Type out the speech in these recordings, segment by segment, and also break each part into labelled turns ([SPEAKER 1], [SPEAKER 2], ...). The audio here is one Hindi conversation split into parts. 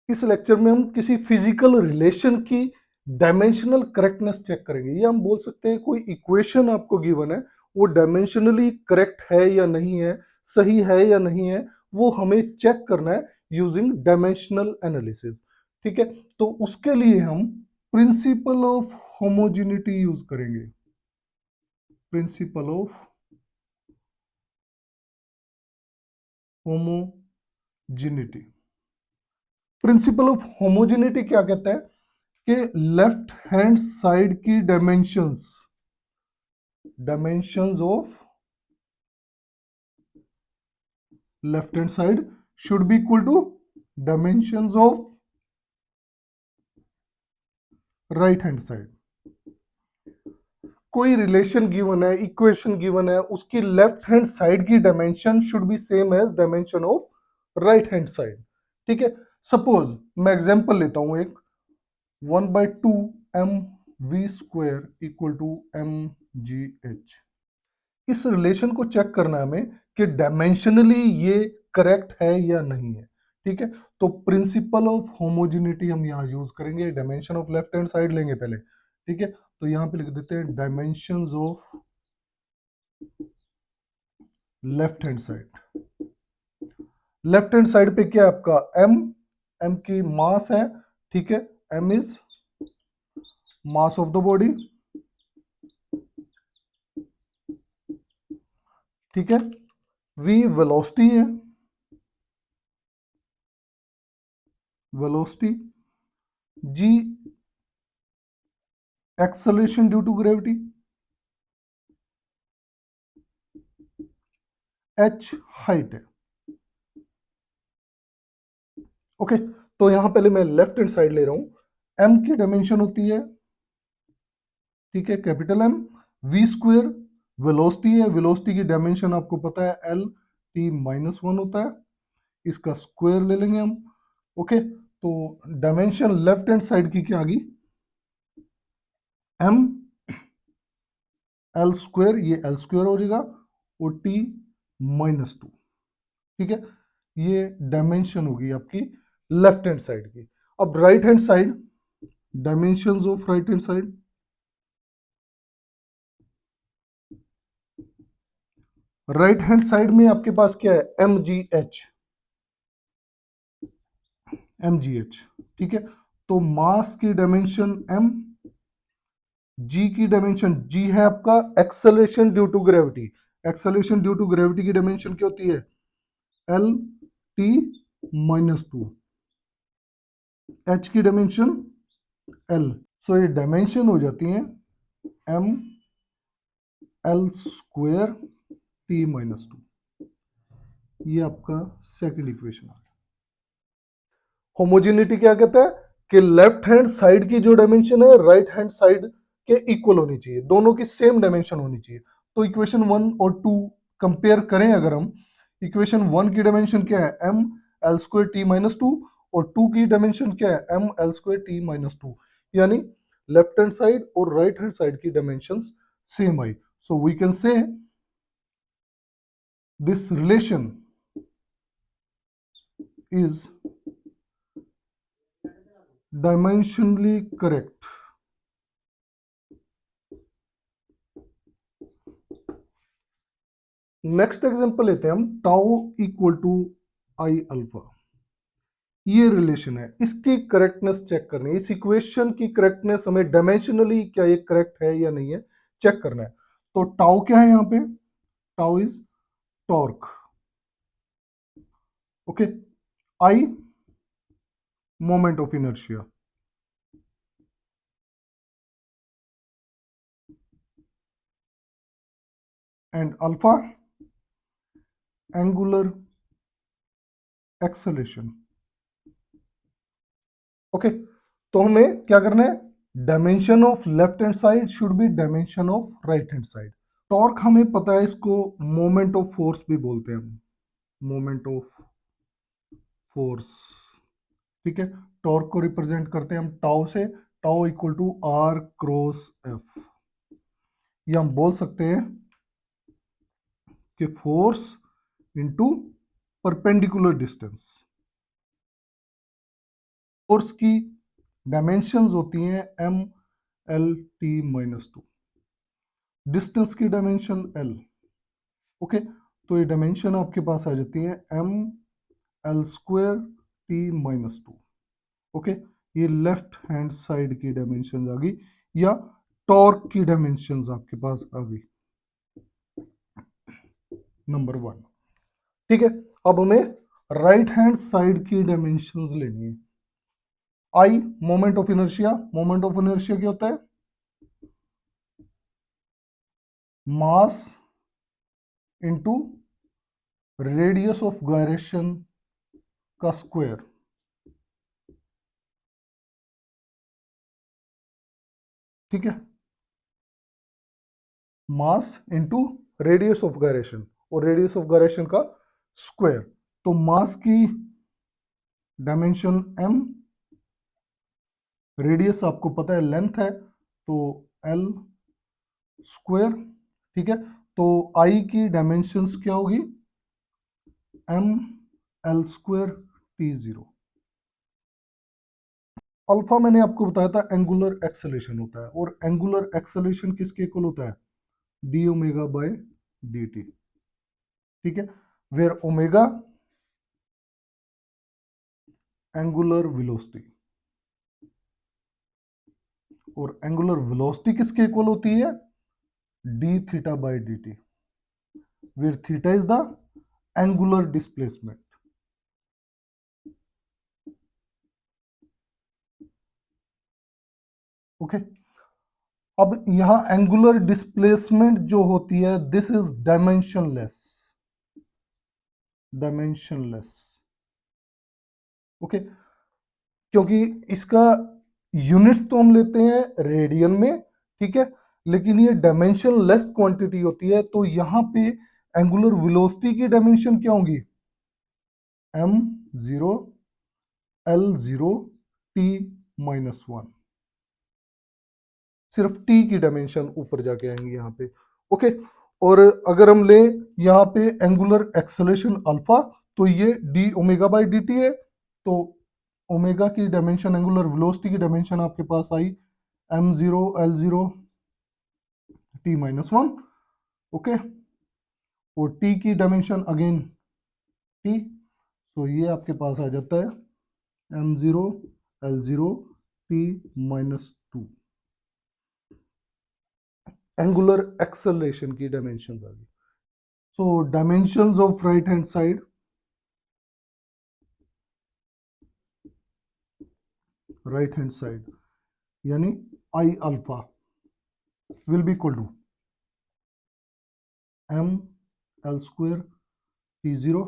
[SPEAKER 1] इस लेक्चर में हम किसी फिजिकल रिलेशन की डायमेंशनल करेक्टनेस चेक करेंगे। ये हम बोल सकते हैं कोई इक्वेशन आपको गिवन है, वो डायमेंशनली करेक्ट है या नहीं है, सही है या नहीं है, वो हमें चेक करना है यूजिंग डायमेंशनल एनालिसिस। ठीक है, तो उसके लिए हम प्रिंसिपल ऑफ होमोजेनिटी यूज करेंगे। Principle of homogeneity. Principle of homogeneity क्या कहता है कि लेफ्ट हैंड साइड की dimensions of left hand side should be equal to dimensions of right hand side. कोई रिलेशन गिवन है, इक्वेशन गिवन है, उसकी लेफ्ट हैंड साइड की dimension should be same as dimension of right hand side. ठीक है, सपोज मैं एग्जांपल लेता हूं एक 1/2 mv² इक्वल टू mgh। इस रिलेशन को चेक करना है हमें कि डायमेंशनली ये करेक्ट है या नहीं है। ठीक है, तो प्रिंसिपल ऑफ होमोजेनिटी हम यहाँ यूज करेंगे। Dimension of left hand side लेंगे पहले। ठीक है, तो यहाँ पे लिख देते हैं dimensions of left hand side. Left hand side पे क्या है आपका एम की मास है। ठीक है, M is mass of the body. ठीक है, वी वेलोसिटी है, velocity. G acceleration due to gravity. H height है। ओके, तो यहां पहले मैं लेफ्ट हैंड साइड ले रहा हूं। एम की डायमेंशन होती है, ठीक है, कैपिटल एम। v² वेलोसिटी है, वेलोसिटी की डायमेंशन आपको पता है L t-1 होता है, इसका स्क्वायर ले लेंगे हम। ओके, तो डायमेंशन लेफ्ट हैंड साइड की क्या आ गई, m L², ये L² हो जाएगा और t-2। ठीक है, ये डायमेंशन होगी आपकी लेफ्ट हैंड साइड की। अब right hand side, dimensions of right hand side. Right hand side में आपके पास क्या है, mgh। ठीक है, तो मास की डायमेंशन m, जी की डायमेंशन, जी है आपका acceleration due to gravity. Acceleration due to gravity की डायमेंशन क्या होती है, L t-2। h की डायमेंशन l। सो ये डायमेंशन हो जाती है m L² t-2। ये आपका सेकंड इक्वेशन आ गया। होमोजेनिटी क्या कहता है कि लेफ्ट हैंड साइड की जो डायमेंशन है राइट हैंड साइड के इक्वल होनी चाहिए, दोनों की सेम डायमेंशन होनी चाहिए। तो इक्वेशन 1 और 2 कंपेयर करें अगर हम, इक्वेशन 1 की डायमेंशन क्या है m L² t-2 और 2 की डायमेंशन क्या है m L² t-2, यानी लेफ्ट हैंड साइड और राइट हैंड साइड की डायमेंशन सेम आई। So we can say this relation is dimensionally correct। Next example लेते हैं हम, tau equal to I alpha. ये रिलेशन है, इसकी करेक्टनेस चेक करनी है। इस इक्वेशन की करेक्टनेस हमें डायमेंशनली क्या ये करेक्ट है या नहीं है चेक करना है। तो टाउ क्या है यहाँ पे, tau is torque. Okay, I moment of inertia, and alpha angular acceleration. Okay, तो हमें क्या करना है, dimension of left hand side should B dimension of right hand side. Torque हमें पता है, इसको मोमेंट ऑफ फोर्स भी बोलते हैं हम, मोमेंट ऑफ फोर्स। ठीक है, टॉर्क को रिप्रेजेंट करते हैं हम टाउ से, tau equal to r cross F. ये हम बोल सकते हैं कि force into perpendicular distance. Force की डायमेंशंस होती हैं M L T minus two, distance की डायमेंशन एल। ओके, तो ये डायमेंशन आपके पास आ जाती है M L square T minus two. Okay, ये लेफ्ट हैंड साइड की डायमेंशन आ गई, या टॉर्क की डायमेंशन आपके पास आ गई, नंबर वन। ठीक है, अब हमें राइट हैंड साइड की डायमेंशंस लेनी है। I moment of inertia, moment of inertia क्या होता है? Mass into radius of gyration का स्क्वायर। ठीक है, mass into radius of gyration, और रेडियस ऑफ गायरेशन का स्क्वायर। तो मास की डायमेंशन m, रेडियस आपको पता है लेंथ है, तो l स्क्वायर। ठीक है, तो I की डायमेंशंस क्या होगी? m l square t zero. Alpha मैंने आपको बताया था एंगुलर एक्सेलेरेशन होता है, और एंगुलर एक्सेलेरेशन किसके इक्वल होता है? D omega by d t. ठीक है, वेयर ओमेगा एंगुलर वेलोसिटी, और एंगुलर वेलोसिटी किसके इक्वल होती है? D theta by d t, where theta is the angular displacement. Okay, अब यहां एंगुलर डिस्प्लेसमेंट जो होती है, this is dimensionless, dimensionless. Okay, क्योंकि इसका यूनिट्स तो हम लेते हैं रेडियन में, ठीक है, लेकिन ये डायमेंशन लेस क्वांटिटी होती है, तो यहां पे एंगुलर वेलोसिटी की डायमेंशन क्या होंगी? M zero L zero T minus one, सिर्फ टी की डायमेंशन ऊपर जाके आएंगी यहाँ पे। ओके, और अगर हम लें यहाँ पे एंगुलर एक्सेलरेशन अल्फा, तो ये d omega by d t है, तो ओमेगा की डायमेंशन, एंगुलर वेलोसिटी की डायमेंशन आपके पास आई M zero L zero T minus one. Okay, और टी की डायमेंशन अगेन टी, तो ये आपके पास आ जाता है M zero L zero T minus two. Angular acceleration की डायमेंशन आ गई। So dimensions of right hand side, right hand side यानी I alpha will be equal to M L square T zero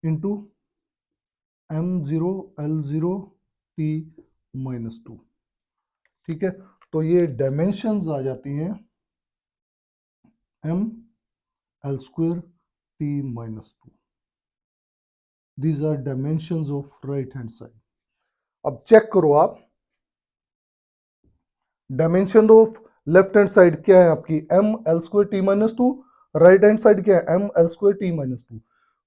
[SPEAKER 1] into M zero L zero T minus two. ठीक है, तो ये डायमेंशंस आ जाती हैं M L square T minus two. These are dimensions of right hand side. अब चेक करो आप, dimension of left hand side क्या है आपकी? M L square T minus two. Right hand side क्या है? M L square T minus two.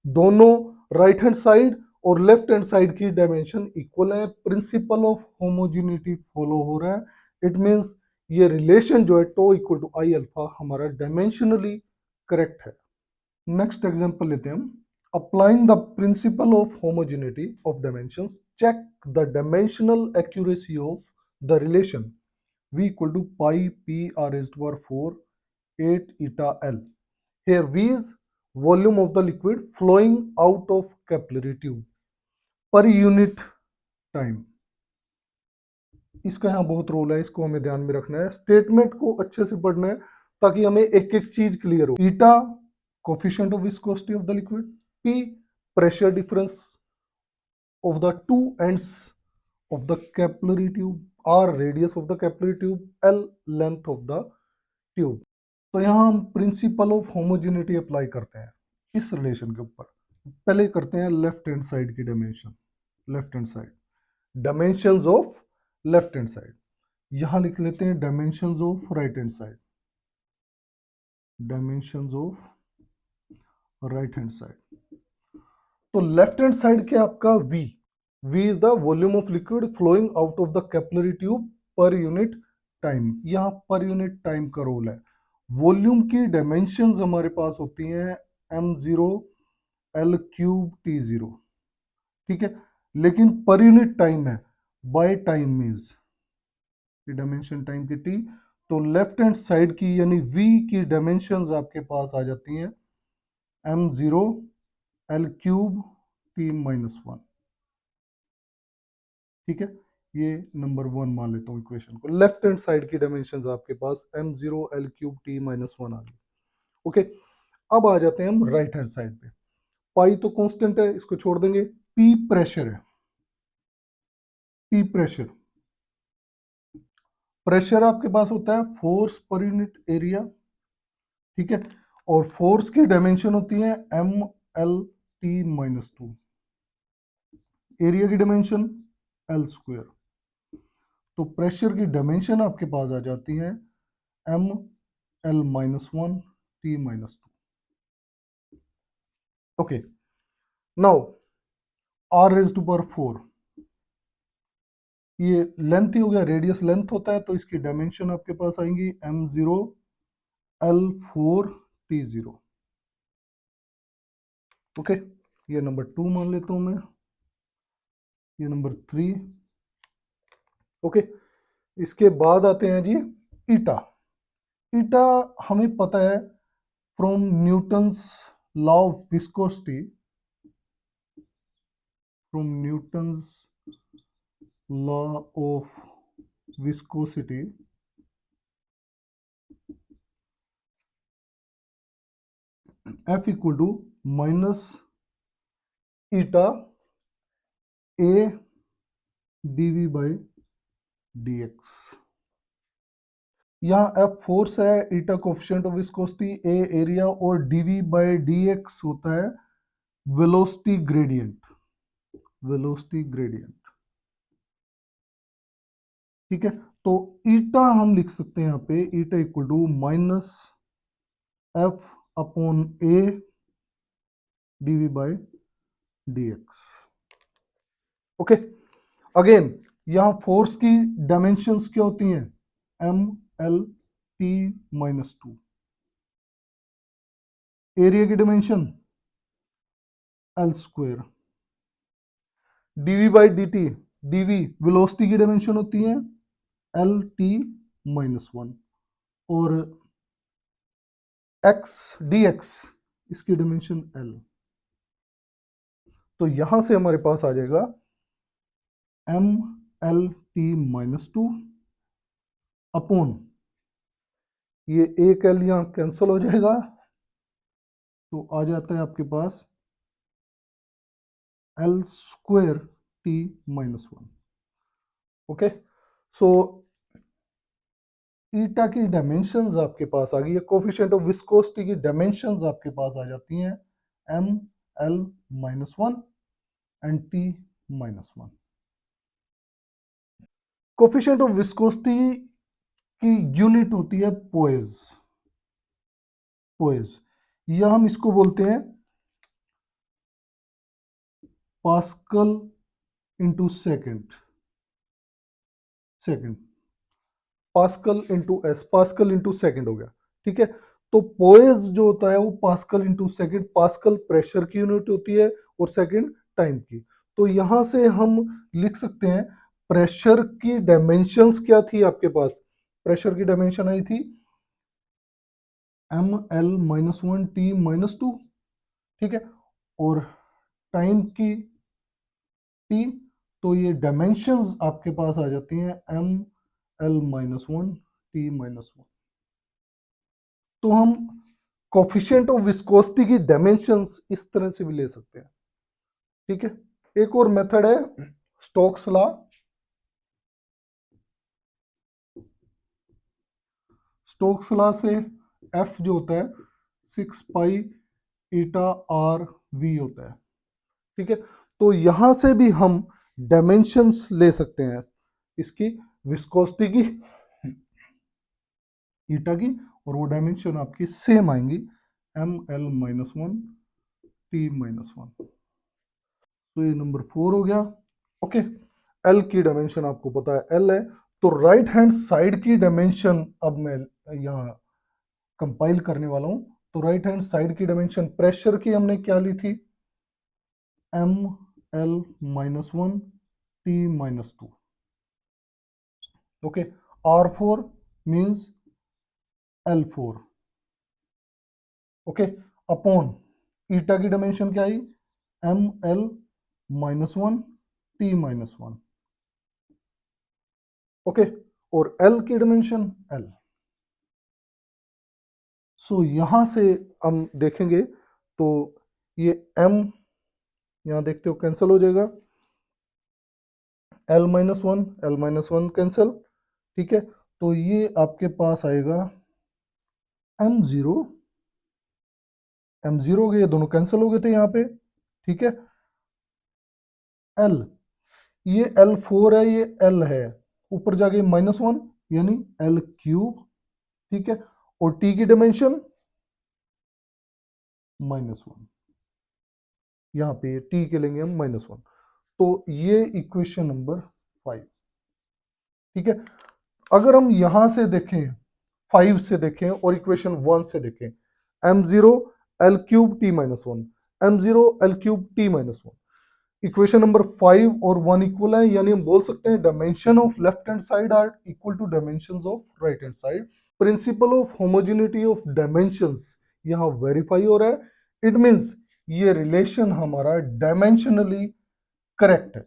[SPEAKER 1] दोनों राइट हैंड साइड और लेफ्ट हैंड साइड की डायमेंशन इक्वल है, प्रिंसिपल ऑफ होमोजेनिटी फॉलो हो रहा है। इट मींस ये रिलेशन जो है tau equal to I alpha हमारा डायमेंशनली करेक्ट है। नेक्स्ट एग्जांपल लेते हैं हम। Applying the principle of homogeneity of dimensions, check the dimensional accuracy of the relation V equal to pi p r raised to power 4 8 eta L. Here V is volume of the liquid flowing out of capillary tube per unit time. इसका यहाँ बहुत रोल है, इसको हमें ध्यान में रखना है, स्टेटमेंट को अच्छे से पढ़ना है ताकि हमें एक एक चीज क्लियर हो। Eta coefficient of viscosity of the liquid, P pressure difference of the two ends of the capillary tube, or radius of the capillary tube, L length of the tube। तो यहाँ हम प्रिंसिपल ऑफ होमोजेनिटी अप्लाई करते हैं इस रिलेशन के ऊपर। पहले करते हैं लेफ्ट हैंड साइड की dimension, left hand side, dimensions of left hand side. यहाँ लिख लेते हैं dimensions of right hand side, dimensions of right hand side. तो लेफ्ट हैंड साइड क्या आपका V, V is the volume of liquid flowing out of the capillary tube per unit time. यहाँ पर यूनिट टाइम का रोल है। वॉल्यूम की डायमेंशंस हमारे पास होती हैं m0 L³ T0, ठीक है, लेकिन पर यूनिट टाइम है by time means dimension time की t। तो लेफ्ट हैंड साइड की यानी v की डायमेंशंस आपके पास आ जाती हैं m0 L³ T-1, ठीक है। ये नंबर 1 मान लेता हूँ इक्वेशन को। लेफ्ट हैंड साइड की डायमेंशंस आपके पास m0 L³ T-1 आ गई। ओके, अब आ जाते हैं हम राइट हैंड साइड पे। पाई तो कांस्टेंट है, इसको छोड़ देंगे। पी प्रेशर है, पी प्रेशर, प्रेशर आपके पास होता है फोर्स पर यूनिट एरिया, ठीक है, और फोर्स की डायमेंशन होती है ML-T-2, एरिया की डायमेंशन L²। तो प्रेशर की डायमेंशन आपके पास आ जाती है ML-1 T-2। Okay, now R raise to power 4, ये लेंथ ही हो गया, रेडियस लेंथ होता है, तो इसकी डायमेंशन आपके पास आएंगी m0 L4 T0। ओके, ये नंबर 2 मान लेता हूं मैं, ये नंबर 3। ओके, इसके बाद आते हैं जी ईटा। ईटा हमें पता है from Newton's law of viscosity, from Newton's law of viscosity, F equal to minus eta a dv by dx। यहाँ F फोर्स है, eta coefficient of viscosity, a area और dv बाई dx होता है वेलोसिटी ग्रेडियंट, वेलोसिटी ग्रेडियंट, ठीक है। तो ईटा हम लिख सकते हैं यहाँ पे, eta equal to minus F upon a dv by dx। Okay, again यहाँ फोर्स की डायमेंशंस क्या होती हैं ML-T-2, एरिया की dimension L², dv by dt, dv velocity की डायमेंशन होती है L-T-1 और x dx इसकी डायमेंशन L। तो यहां से हमारे पास आ जाएगा ML-T-2 अपॉन ये एक L यहाँ कैंसिल हो जाएगा, तो आ जाता है आपके पास L² T-1। ओके, सो ईटा की डायमेंशंस आपके पास आ गई है, कोफिशिएंट ऑफ विस्कोसिटी की डायमेंशंस आपके पास आ जाती हैं ML-1 and T-1। Coefficient of viscosity की यूनिट होती है पोएज, पोएज, या हम इसको बोलते हैं pascal into second, second, pascal into S, pascal into second हो गया, ठीक है। तो पोएज जो होता है वो pascal into second, pascal pressure की यूनिट होती है और सेकेंड टाइम की। तो यहां से हम लिख सकते हैं प्रेशर की डायमेंशंस क्या थी आपके पास, प्रेशर की डायमेंशन आई थी ML-1 T-2, ठीक है, और टाइम की T, तो ये डायमेंशंस आपके पास आ जाती हैं ML-1 T-1। तो हम कोफिशिएंट ऑफ विस्कोसिटी की डायमेंशंस इस तरह से भी ले सकते हैं, ठीक है। एक और मेथड है स्टोक्स लॉ। स्टोक्स लॉ से F जो होता है 6 पाई ईटा R V होता है, ठीक है। तो यहां से भी हम डायमेंशंस ले सकते हैं इसकी, विस्कोसिटी की, ईटा की, और वो डायमेंशन आपकी सेम आएंगी ML-1 T-1। तो ये नंबर 4 हो गया। ओके, एल की डायमेंशन आपको पता है एल है, तो राइट हैंड साइड की डायमेंशन अब मैं यहाँ कंपाइल करने वाला हूं। तो राइट हैंड साइड की डायमेंशन प्रेशर की हमने क्या ली थी, M L minus one T minus two. Okay, R four means L four. Okay, upon eta की डायमेंशन क्या आई, M L minus one T minus one. Okay, और एल की डायमेंशन एल। सो यहां से हम देखेंगे तो ये m यहां देखते हो कैंसिल हो जाएगा, एल माइनस वन कैंसिल। ठीक है, तो ये आपके पास आएगा m0, m0 हो गए, ये दोनों कैंसिल हो गए थे यहाँ पे। ठीक है, l, ये L4 है, ये l है, ऊपर जाके माइनस वन यानी l क्यूब। ठीक है, और t की डायमेंशन माइनस वन, यहाँ पे t के लेंगे हम माइनस वन। तो ये इक्वेशन नंबर 5। ठीक है, अगर हम यहां से देखें 5 से देखें और इक्वेशन 1 से देखें, m0 l cube t minus one, m0 l cube t minus one, equation number 5 और 1 इक्वल है, यानी हम बोल सकते हैं dimension of left hand side are equal to dimensions of right hand side. Principle of homogeneity of dimensions यहां वेरीफाई हो रहा है, इट मींस ये रिलेशन हमारा डायमेंशनली करेक्ट है।